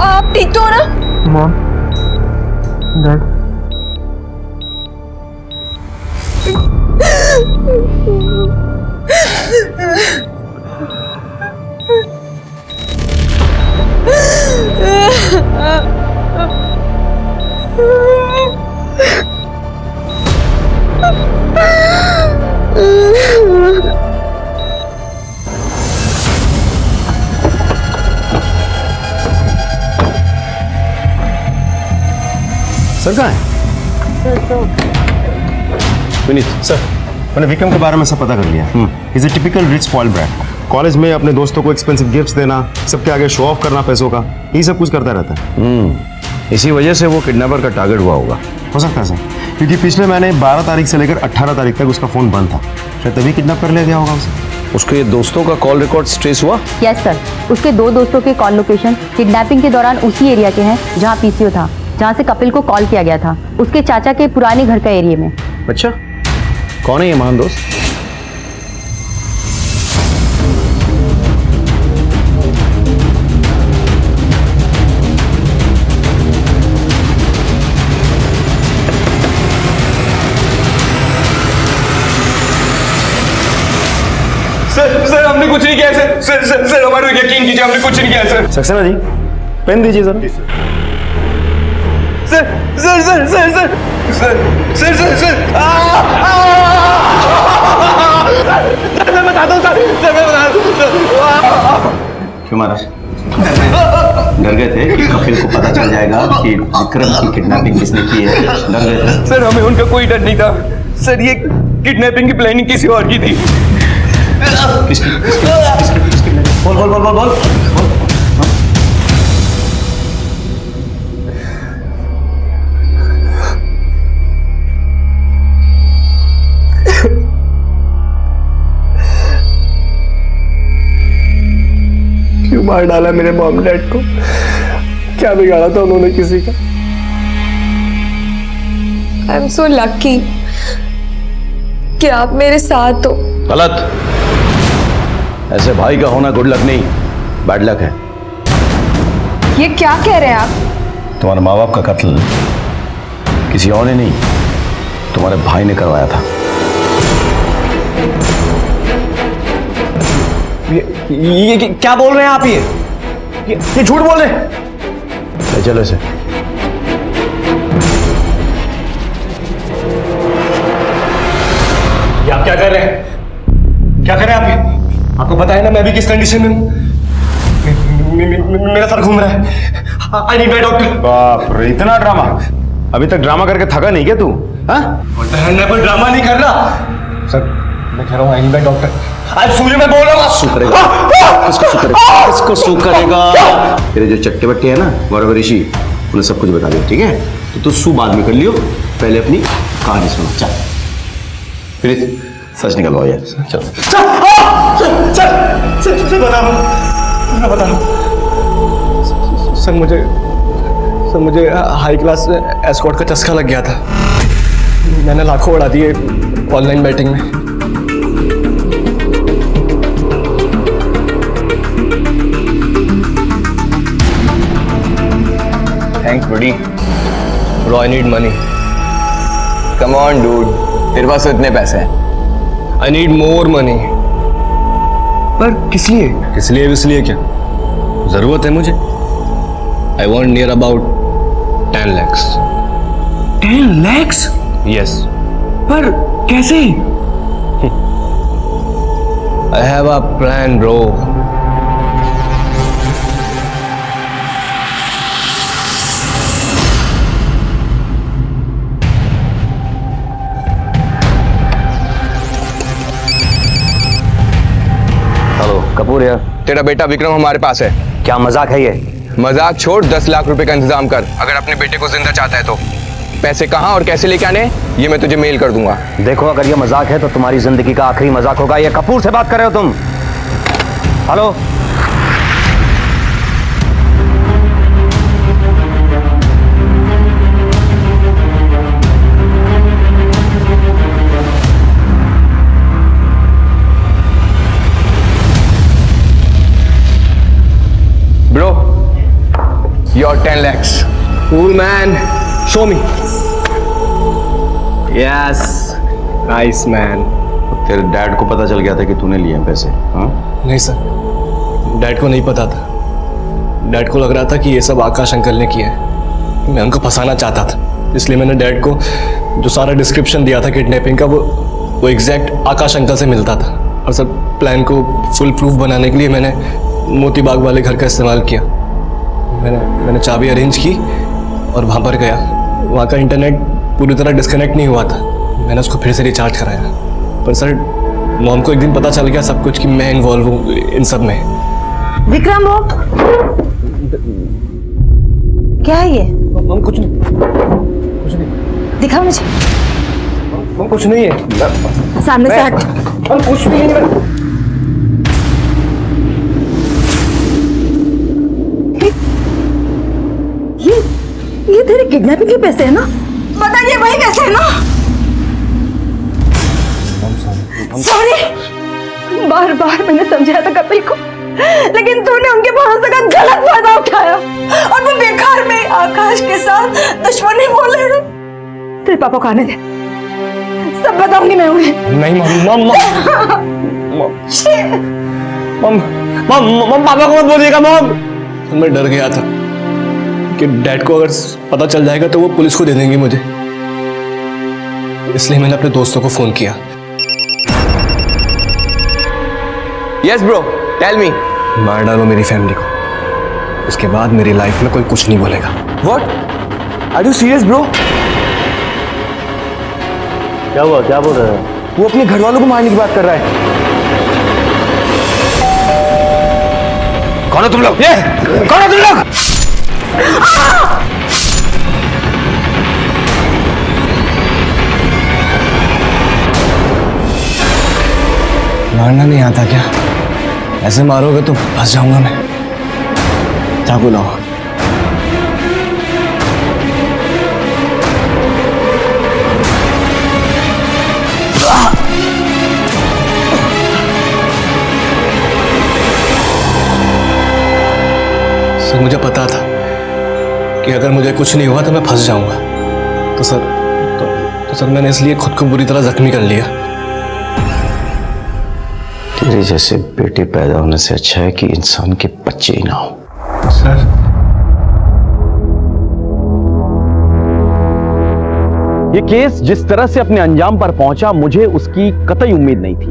Speaker 3: आप ठीक तो हो ना?
Speaker 9: मॉम डैड
Speaker 10: सर कहाँ है? विनीत सर, मैंने विक्रम के बारे में सब पता कर लिया। Is a typical rich spoiled brat. College में अपने दोस्तों को एक्सपेंसिव गिफ्ट्स देना, सबके आगे शो ऑफ करना पैसों का, यही सब कुछ करता रहता है।
Speaker 6: इसी वजह से वो किडनैपर का टारगेट हुआ होगा।
Speaker 10: हो सकता है सर, क्योंकि पिछले महीने 12 तारीख से लेकर 18 तारीख तक उसका फोन बंद था, शायद तभी किडनैप कर लिया गया होगा उसे।
Speaker 6: उसके दोस्तों का कॉल रिकॉर्ड ट्रेस हुआ?
Speaker 11: यस सर, उसके 2 दोस्तों के कॉल लोकेशन किडनैपिंग के दौरान उसी एरिया के हैं जहाँ पीसीओ था, जहाँ से कपिल को कॉल किया गया था, उसके चाचा के पुराने घर का एरिया में।
Speaker 6: अच्छा, कौन है ये महान दोस्त?
Speaker 9: सर हमने कुछ नहीं किया सर हमारे यकीन कीजिए, हमने कुछ नहीं किया सर।
Speaker 10: सक्सेना जी, पेन दीजिए सर।
Speaker 9: मैं बताता हूँ सर मैं बता दूँ।
Speaker 1: क्यों मारा? डर गए थे कि कपिल को पता चल जाएगा कि विक्रम की किडनैपिंग किसने की है? डर गए थे?
Speaker 9: सर हमें उनका कोई डर नहीं था सर, ये किडनैपिंग की प्लानिंग किसी और की थी।
Speaker 1: बोल बोल बोल बोल बोल।
Speaker 9: क्यों मार डाला मेरे मॉम डैड को? क्या बिगाड़ा था उन्होंने किसी का?
Speaker 3: आई एम सो लकी कि आप मेरे साथ हो।
Speaker 6: गलत। ऐसे भाई का होना गुड लक नहीं, बैड लक है।
Speaker 3: ये क्या कह रहे हैं आप?
Speaker 6: तुम्हारे माँ बाप का कत्ल किसी और ने नहीं, तुम्हारे भाई ने करवाया था।
Speaker 5: ये क्या बोल रहे हैं आप? ये झूठ बोल रहे हैं।
Speaker 6: चलो इसे।
Speaker 9: आप क्या कर रहे हैं? क्या कर रहे हैं आप? आपको पता है ना मैं अभी किस कंडीशन में हूँ? मेरा सर घूम रहा है। I need my doctor.
Speaker 10: बाप रे, इतना ड्रामा! अभी तक ड्रामा करके थका नहीं क्या तू? हाँ?
Speaker 9: मैं कोई ड्रामा नहीं कर रहा सर, मैं कह रहा हूँ आई नीड माय डॉक्टर। आज सूर्य में बोल रहा हूँ।
Speaker 1: सू करेगा? किसको सू करेगा? किसको सू करेगा? तेरे जो चट्टे बट्टे हैं ना गौरव ऋषि, उन्हें सब कुछ बता दिया, ठीक है? तो तू सू बाद में कर लियो, पहले अपनी कहानी सुनो। चल प्रीत, सच निकलवाओ यार। चलो
Speaker 9: सर बता रहा हूँ सर, मुझे हाई क्लास एस्कॉर्ट का चस्का लग गया था। मैंने लाखों उड़ा दिए ऑनलाइन बैटिंग में।
Speaker 14: थैंक्स बड़ी, bro I need money. Come on dude, तेरे पास तो इतने पैसे हैं।
Speaker 9: I need more money. पर किस लिए?
Speaker 14: किस लिए इसलिए क्या जरूरत है मुझे? I want near about 10 lakhs।
Speaker 9: 10 lakhs?
Speaker 14: Yes.
Speaker 9: पर कैसे?
Speaker 14: I have a plan bro.
Speaker 1: Kapoor यार,
Speaker 14: तेरा बेटा विक्रम हमारे पास है।
Speaker 1: क्या मजाक है ये?
Speaker 14: मजाक छोड़, 10 लाख रुपए का इंतजाम कर अगर अपने बेटे को जिंदा चाहता है तो। पैसे कहाँ और कैसे लेके आने ये मैं तुझे मेल कर दूंगा।
Speaker 1: देखो, अगर ये मजाक है तो तुम्हारी जिंदगी का आखिरी मजाक होगा। ये कपूर से बात कर रहे हो तुम? Hello,
Speaker 14: Your 10 lakhs.
Speaker 9: Cool man. Show me. Yes. Nice man.
Speaker 6: तेरे डैड को पता चल गया था कि तूने लिए हैं पैसे? हाँ?
Speaker 9: नहीं सर, डैड को नहीं पता था। डैड को लग रहा था कि ये सब आकाश अंकल ने किया है। मैं उनको फंसाना चाहता था, इसलिए मैंने डैड को जो सारा डिस्क्रिप्शन दिया था किडनैपिंग का वो एग्जैक्ट आकाश अंकल से मिलता था। और सर प्लान को फुल प्रूफ बनाने के लिए मैंने मोती बाग वाले घर का इस्तेमाल किया। मैंने चाबी अरेंज की और वहाँ पर गया। वहाँ का इंटरनेट पूरी तरह डिस्कनेक्ट नहीं हुआ था। मैंने उसको फिर से रिचार्ज कराया, पर सर मॉम को एक दिन पता चल गया सब कुछ कि मैं इन्वॉल्व हूँ इन सब में।
Speaker 11: विक्रम वो क्या है ये?
Speaker 9: मॉम कुछ नहीं।
Speaker 11: दिखा मुझे।
Speaker 9: मॉम कुछ नहीं है।
Speaker 11: सामने से हट।
Speaker 9: मॉम कुछ भी नहीं है।
Speaker 11: ये तेरे किडनैपिंग के पैसे है ना? बताइए वही पैसे है ना? सॉरी, बार बार मैंने समझाया था कपिल को, लेकिन तूने उनके भरोसे का गलत फायदा उठाया और वो बेकार में आकाश के साथ दुश्मनी बोले। तेरे पापा को आने दे, सब बताऊंगी मैं उन्हें।
Speaker 9: नहीं मॉम पापा को मत बोलिएगा मॉम। मैं डर गया था कि डैड को अगर पता चल जाएगा तो वो पुलिस को दे देंगे मुझे, इसलिए मैंने अपने दोस्तों को फोन किया।
Speaker 14: Yes bro, tell me.
Speaker 9: मार डालो मेरी फैमिली को, उसके बाद मेरी लाइफ में कोई कुछ नहीं बोलेगा।
Speaker 14: What? Are you serious bro?
Speaker 1: क्या हुआ, क्या बोल रहा है?
Speaker 14: वो अपने घर वालों को मारने की बात कर रहा है।
Speaker 6: कौन है तुम लोग? ये कौन है तुम लोग?
Speaker 9: मारना नहीं आता क्या? ऐसे मारोगे तो फंस जाऊंगा मैं। चाकू लाओ। सर मुझे पता था कि अगर मुझे कुछ नहीं हुआ तो मैं फंस जाऊंगा, तो सर मैंने इसलिए खुद को बुरी तरह जख्मी कर लिया।
Speaker 1: तेरे जैसे बेटे पैदा होने से अच्छा है कि इंसान के बच्चे ही ना हो।
Speaker 9: सर
Speaker 6: ये केस जिस तरह से अपने अंजाम पर पहुंचा, मुझे उसकी कतई उम्मीद नहीं थी।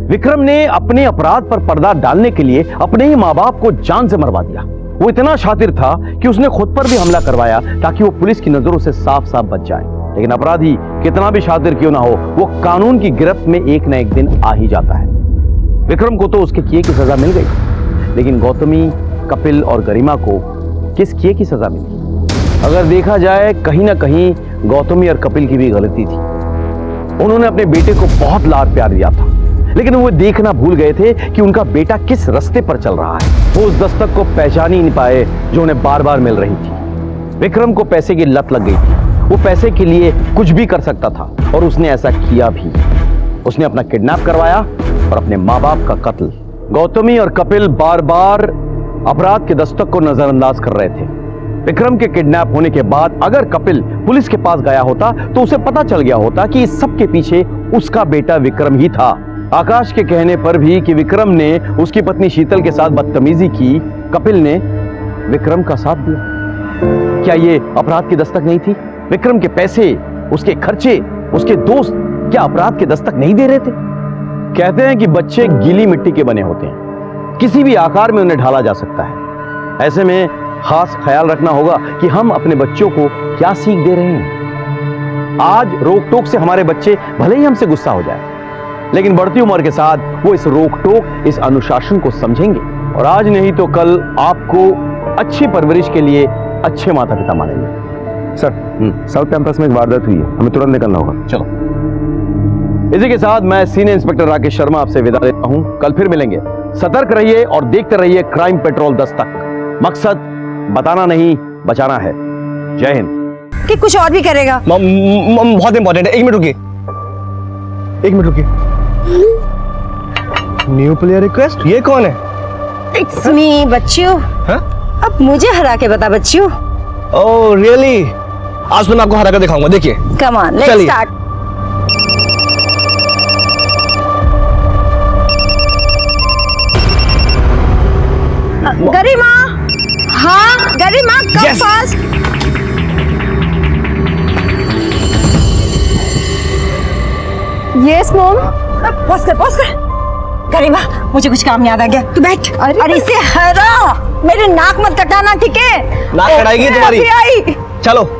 Speaker 6: विक्रम ने अपने अपराध पर पर्दा डालने के लिए अपने ही मां बाप को जान से मरवा दिया। वो इतना शातिर था कि उसने खुद पर भी हमला करवाया ताकि वो पुलिस की नजरों से साफ साफ बच जाए। लेकिन अपराधी कितना भी शातिर क्यों ना हो, वो कानून की गिरफ्त में एक न एक दिन आ ही जाता है। विक्रम को तो उसके किए की सजा मिल गई, लेकिन गौतमी, कपिल और गरिमा को किस किए की सजा मिली? अगर देखा जाए कहीं ना कहीं गौतमी और कपिल की भी गलती थी। उन्होंने अपने बेटे को बहुत लाड प्यार दिया था, लेकिन वो देखना भूल गए थे कि उनका बेटा किस रास्ते पर चल रहा है। वो उस दस्तक को पहचान ही नहीं पाए जो उन्हें बार बार मिल रही थी। विक्रम को पैसे की लत लग गई थी। वो पैसे के लिए कुछ भी कर सकता था और उसने ऐसा किया भी। उसने अपना किडनैप करवाया और अपने माँ बाप का कत्ल। गौतमी और कपिल बार बार अपराध के दस्तक को नजरअंदाज कर रहे थे। विक्रम के किडनैप होने के बाद अगर कपिल पुलिस के पास गया होता तो उसे पता चल गया होता कि इस सब के पीछे उसका बेटा विक्रम ही था। आकाश के कहने पर भी कि विक्रम ने उसकी पत्नी शीतल के साथ बदतमीजी की, कपिल ने विक्रम का साथ दिया। क्या ये अपराध की दस्तक नहीं थी? विक्रम के पैसे, उसके खर्चे, उसके दोस्त क्या अपराध के दस्तक नहीं दे रहे थे? कहते हैं कि बच्चे गीली मिट्टी के बने होते हैं, किसी भी आकार में उन्हें ढाला जा सकता है। ऐसे में खास ख्याल रखना होगा कि हम अपने बच्चों को क्या सीख दे रहे हैं। आज रोक टोक से हमारे बच्चे भले ही हमसे गुस्सा हो जाए, लेकिन बढ़ती उम्र के साथ वो इस रोक टोक, इस अनुशासन को समझेंगे और आज नहीं तो कल आपको अच्छी परवरिश के लिए अच्छे माता पिता मानेंगे।
Speaker 10: सर साउथ कैंपस में एक वारदात हुई है, हमें तुरंत निकलना होगा।
Speaker 6: चलो। इसी के साथ मैं सीनियर इंस्पेक्टर राकेश शर्मा आपसे विदा लेता हूं। कल फिर मिलेंगे। सतर्क रहिए और देखते रहिए क्राइम पेट्रोल दस्तक। मकसद बताना नहीं, बचाना है। जय हिंद।
Speaker 11: कि कुछ और भी करेगा?
Speaker 9: बहुत इंपॉर्टेंट है। 1 मिनट रुकिए, 1 मिनट रुकिए। न्यू प्लेयर रिक्वेस्ट, ये कौन है?
Speaker 11: इट्स मी बच्चों। अब मुझे हरा के बता बच्चियों।
Speaker 9: Oh really? आज तो मैं आपको हरा कर दिखाऊंगा, देखिए।
Speaker 11: कम ऑन, लेट्स
Speaker 9: चलिए।
Speaker 11: स्टार्ट। गरिमा, हाँ गरिमा, कम
Speaker 9: Yes.
Speaker 11: Fast.
Speaker 3: Yes mom.
Speaker 11: Pause कर। गरिमा, मुझे कुछ काम याद आ गया, तू बैठ। अरे इसे हरा, मेरे नाक मत कटाना, ठीक है?
Speaker 9: नाक कटाएगी
Speaker 11: ओके,
Speaker 9: तुम्हारी।
Speaker 11: अभी आई।
Speaker 9: चलो।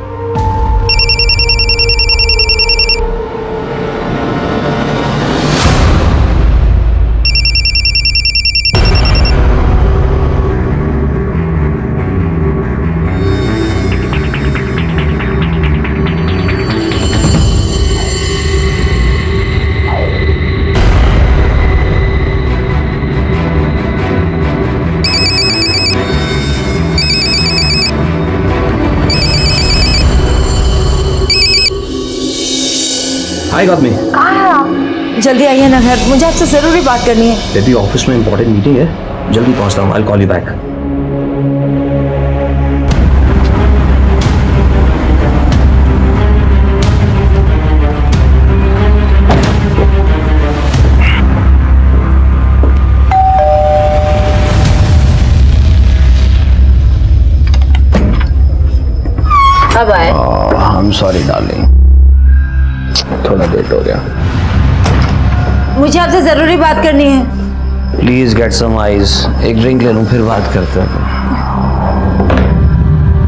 Speaker 1: हाय गौतमी।
Speaker 11: जल्दी आइए ना घर, मुझे आपसे जरूरी बात करनी है।
Speaker 1: बेबी ऑफिस में इंपॉर्टेंट मीटिंग है, जल्दी पहुंचता हूँ। I call you back.
Speaker 11: अब आए।
Speaker 1: आई एम सॉरी डार्लिंग, थोड़ा लेट हो गया।
Speaker 11: मुझे आपसे जरूरी बात करनी है।
Speaker 1: प्लीज गेट सम आइस, एक ड्रिंक ले लूं फिर बात करते हैं।